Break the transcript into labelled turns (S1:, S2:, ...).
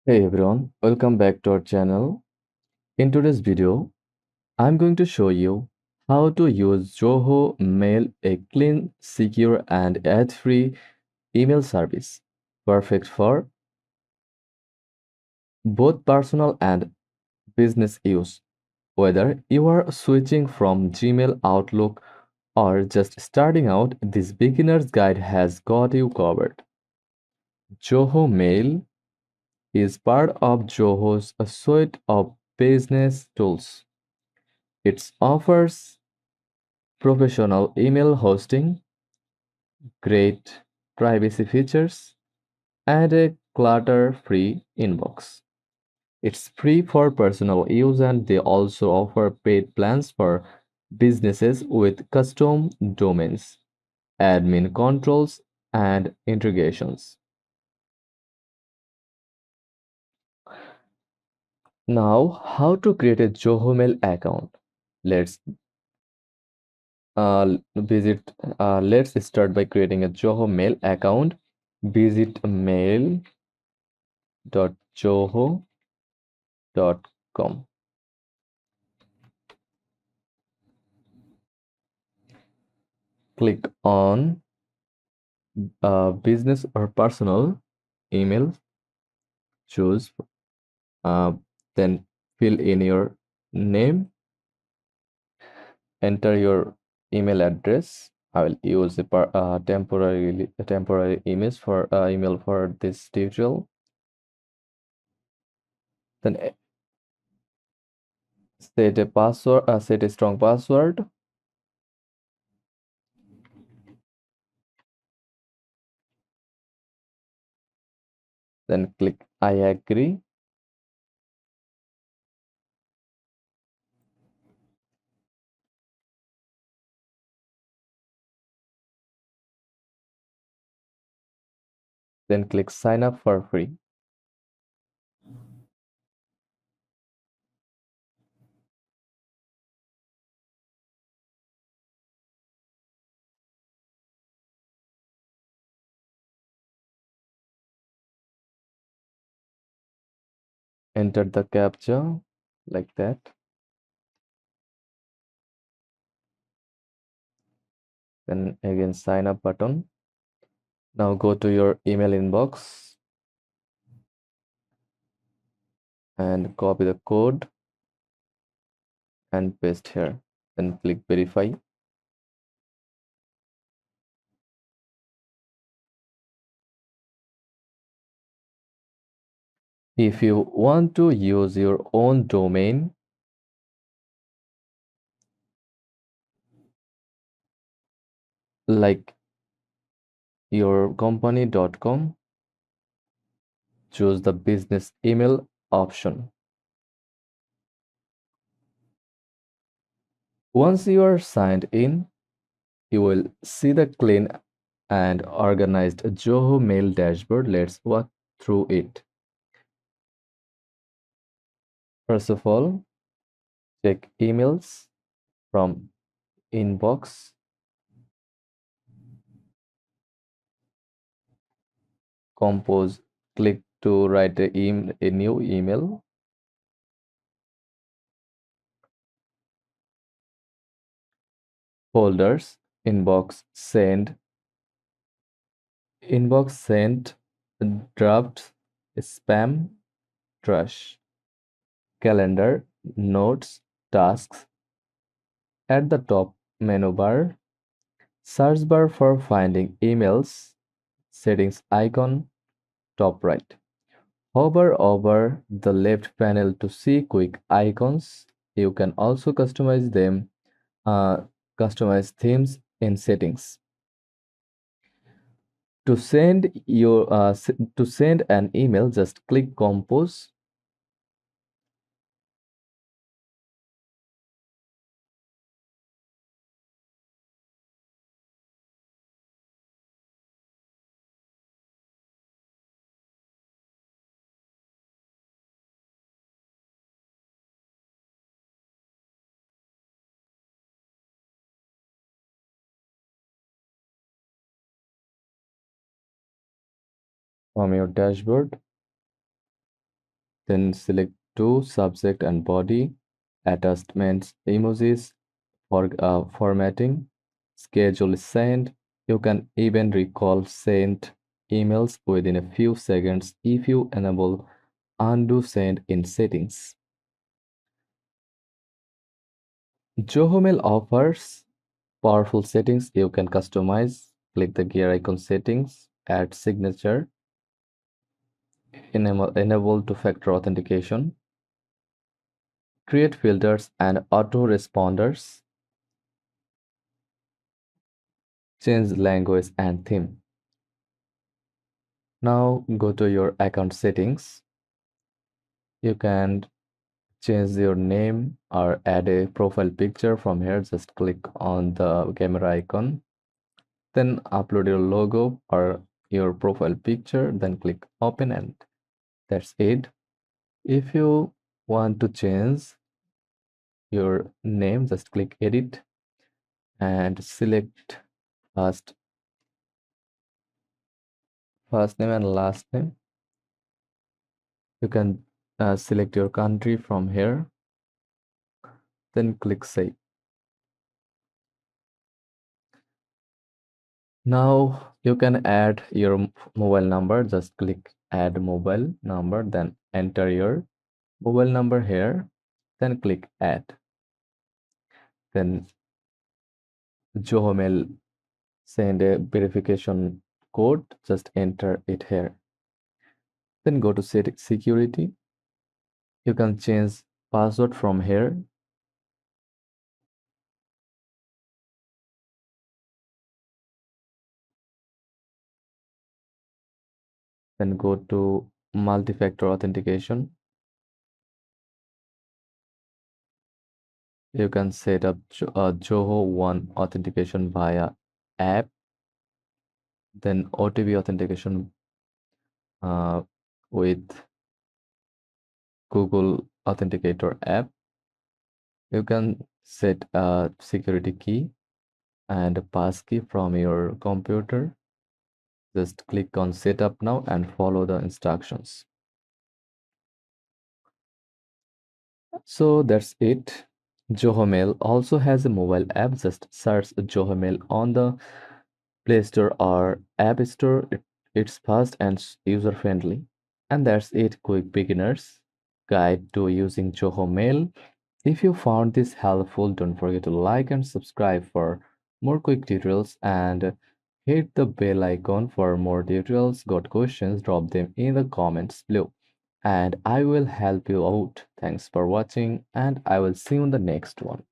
S1: Hey everyone, welcome back to our channel. In today's video, I'm going to show you how to use Zoho Mail, a clean, secure, and ad-free email service, perfect for both personal and business use. Whether you are switching from Gmail, Outlook, or just starting out, this beginner's guide has got you covered. Zoho Mail is part of Zoho's suite of business tools. It offers professional email hosting, great privacy features, and a clutter-free inbox. It's free for personal use and they also offer paid plans for businesses with custom domains, admin controls, and integrations. Now, how to create a Zoho Mail account? Let's let's start by creating a Zoho Mail account. Visit mail.zoho.com. Click on business or personal email. Choose, uh, then fill in your name, enter your email address. I will use a temporary email for this tutorial. Then set a strong password. Then click I agree. Then click sign up for free. Enter the captcha like that. Then again sign up button. Now go to your email inbox and copy the code and paste here. Then click verify. If you want to use your own domain, like your company.com, choose the business email option. Once you are signed in, you will see the clean and organized Zoho Mail dashboard. Let's walk through it. First of all, check emails from inbox, compose, click to write a new email, folders, inbox sent, draft, spam, trash, calendar, notes, tasks. At the top menu bar, search bar for finding emails, settings icon, top right. Hover over the left panel to see quick icons. You can also uh, customize themes in settings. To send an email, just click compose. From your dashboard. Then select to subject and body, attachments, emojis, for formatting, schedule send. You can even recall sent emails within a few seconds if you enable undo send in settings. Zoho Mail offers powerful settings you can customize. Click the gear icon settings, add signature, enable two-factor authentication, create filters and autoresponders, change language and theme. Now go to your account settings. You can change your name or add a profile picture from here. Just click on the camera icon, then upload your logo or your profile picture, then click open, and that's it. If you want to change your name, just click edit and select first first name and last name. You can select your country from here, then click save. Now you can add your mobile number. Just click add mobile number, then enter your mobile number here, then click add. Then Zoho Mail send a verification code. Just enter it here. Then go to set security. You can change password from here. Then go to multi-factor authentication. You can set up Zoho One authentication via app, then OTP authentication uh, with Google Authenticator app. You can set a security key and a passkey from your computer. Just click on setup now and follow the instructions. So that's it. Zoho Mail also has a mobile app. Just search Zoho Mail on the Play Store or App Store. It's fast and user friendly. And that's it, quick beginners guide to using Zoho Mail. If you found this helpful, don't forget to like and subscribe for more quick tutorials and hit the bell icon for more tutorials. Got questions? Drop them in the comments below and I will help you out. Thanks for watching and I will see you in the next one.